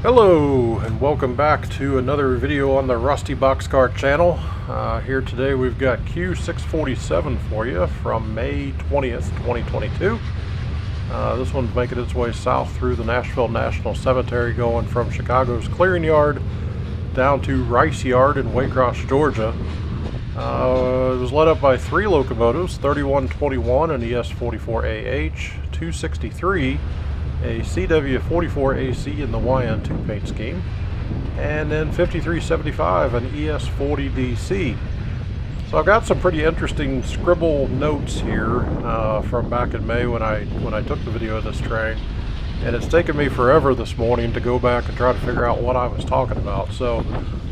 Hello and welcome back to another video on the Rusty Boxcar channel. Here today we've got Q647 for you from May 20th, 2022. This one's making its way south through the Nashville National Cemetery, going from Chicago's Clearing Yard down to Rice Yard in Waycross, Georgia. It was led up by three locomotives, 3121, an ES44AH, 263, a CW44AC in the YN2 paint scheme, and then 5375, an ES40DC. So I've got some pretty interesting scribble notes here from back in May when I took the video of this train, and it's taken me forever this morning to go back and try to figure out what I was talking about. So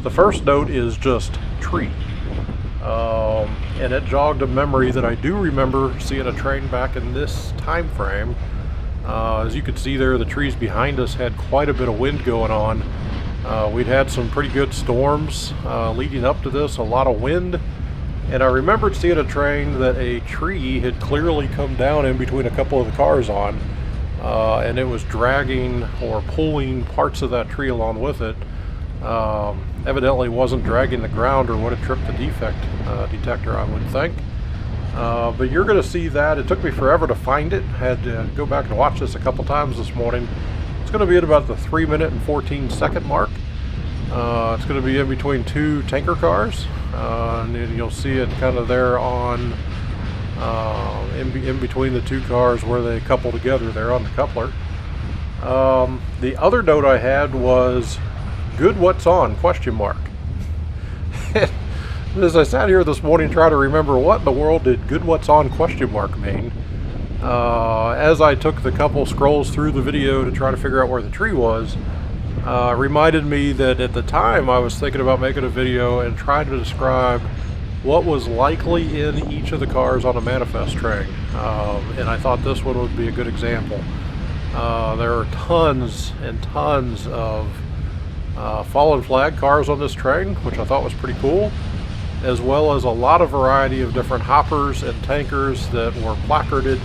the first note is just tree, and it jogged a memory that I do remember seeing a train back in this time frame. As you can see there, the trees behind us had quite a bit of wind going on. We'd had some pretty good storms leading up to this, a lot of wind, and I remembered seeing a train that a tree had clearly come down in between a couple of the cars on, and it was dragging or pulling parts of that tree along with it. Evidently wasn't dragging the ground or would have tripped the defect detector, I would think. But you're going to see that. It took me forever to find it. Had to go back and watch this a couple times this morning. It's going to be at about the 3-minute and 14-second mark. It's going to be in between two tanker cars, and you'll see it kind of there on in between the two cars where they couple together there on the coupler. The other note I had was "good what's on?" ? As I sat here this morning trying to remember what in the world did "good what's on?" mean, as I took the couple scrolls through the video to try to figure out where the tree was, reminded me that at the time I was thinking about making a video and trying to describe what was likely in each of the cars on a manifest train, and I thought this one would be a good example. There are tons and tons of fallen flag cars on this train, which I thought was pretty cool, as well as a lot of variety of different hoppers and tankers that were placarded,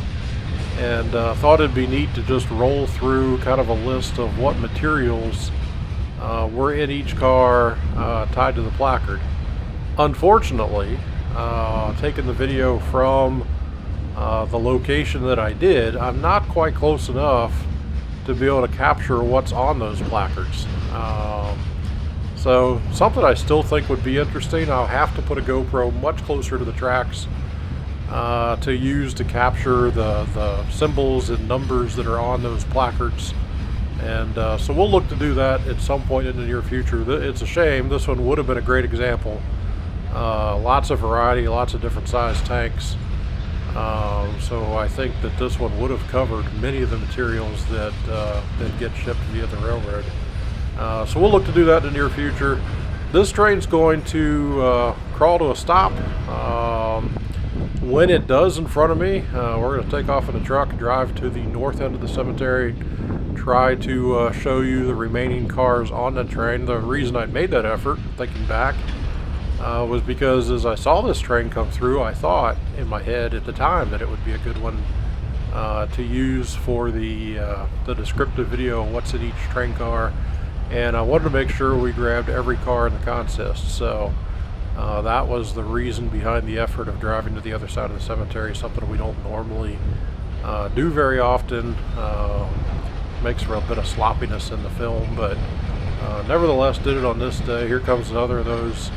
and thought it'd be neat to just roll through kind of a list of what materials were in each car tied to the placard. Unfortunately, taking the video from the location that I did, I'm not quite close enough to be able to capture what's on those placards. So something I still think would be interesting. I'll have to put a GoPro much closer to the tracks to use to capture the symbols and numbers that are on those placards, and so we'll look to do that at some point in the near future. It's a shame. This one would have been a great example. Lots of variety, lots of different size tanks, so I think that this one would have covered many of the materials that get shipped via the railroad. So we'll look to do that in the near future. This train's going to crawl to a stop. When it does in front of me, we're going to take off in a truck, drive to the north end of the cemetery, try to show you the remaining cars on the train. The reason I made that effort, thinking back, was because as I saw this train come through, I thought in my head at the time that it would be a good one to use for the descriptive video of what's in each train car. And I wanted to make sure we grabbed every car in the consist. So that was the reason behind the effort of driving to the other side of the cemetery, something we don't normally do very often. Makes for a bit of sloppiness in the film, but nevertheless did it on this day. Here comes another of those,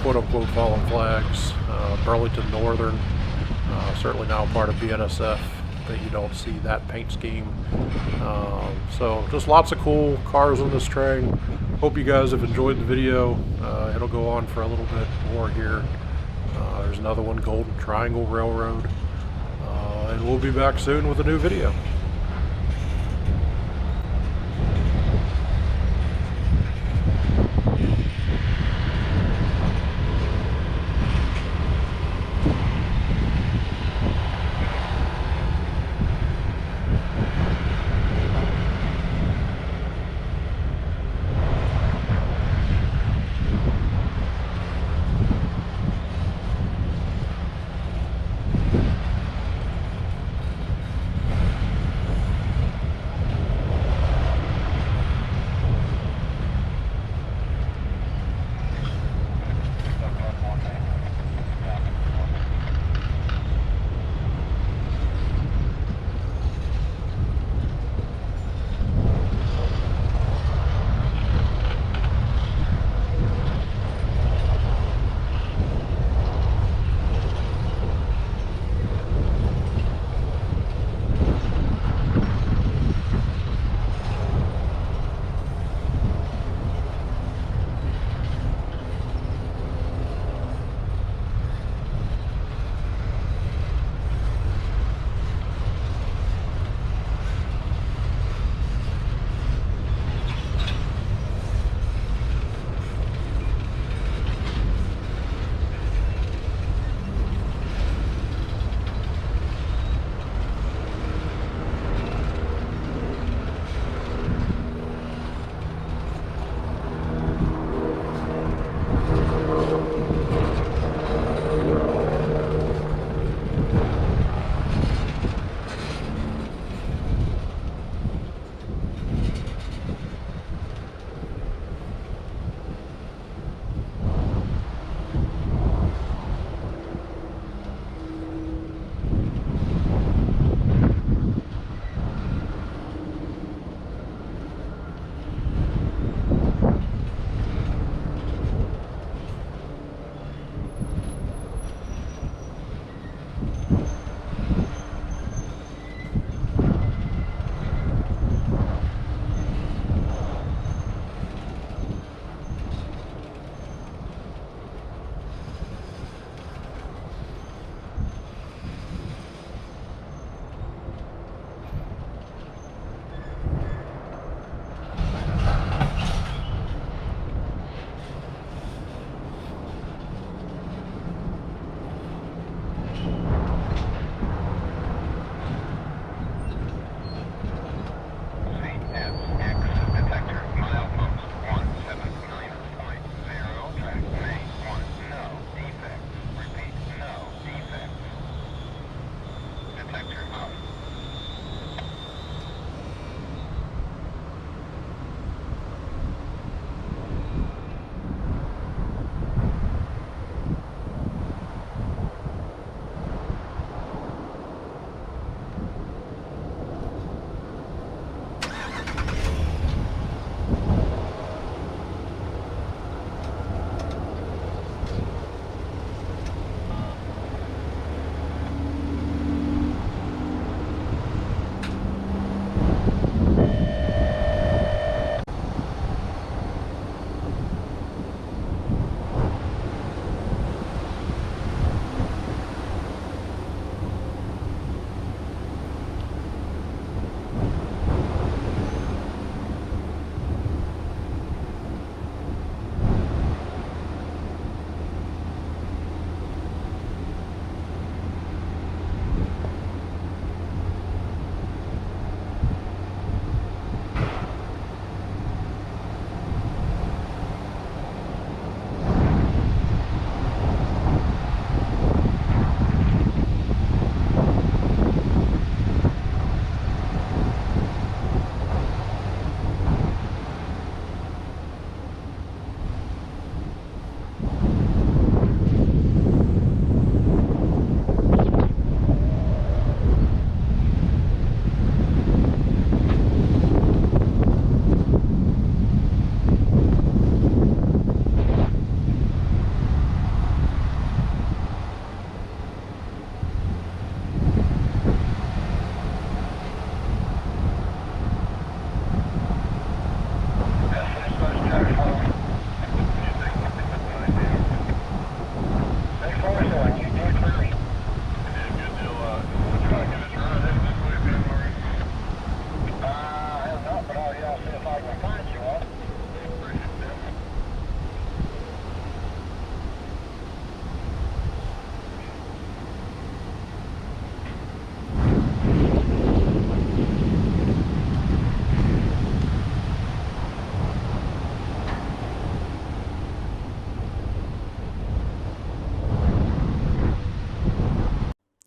quote-unquote fallen flags. Burlington Northern, certainly now part of BNSF. That you don't see that paint scheme. So just lots of cool cars on this train. Hope you guys have enjoyed the video. It'll go on for a little bit more here. There's another one, Golden Triangle Railroad, and we'll be back soon with a new video.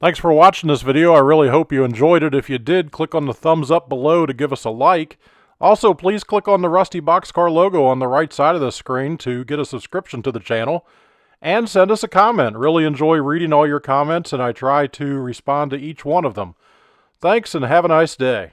Thanks for watching this video. I really hope you enjoyed it. If you did, click on the thumbs up below to give us a like. Also, please click on the Rusty Boxcar logo on the right side of the screen to get a subscription to the channel. And send us a comment. Really enjoy reading all your comments, and I try to respond to each one of them. Thanks, and have a nice day.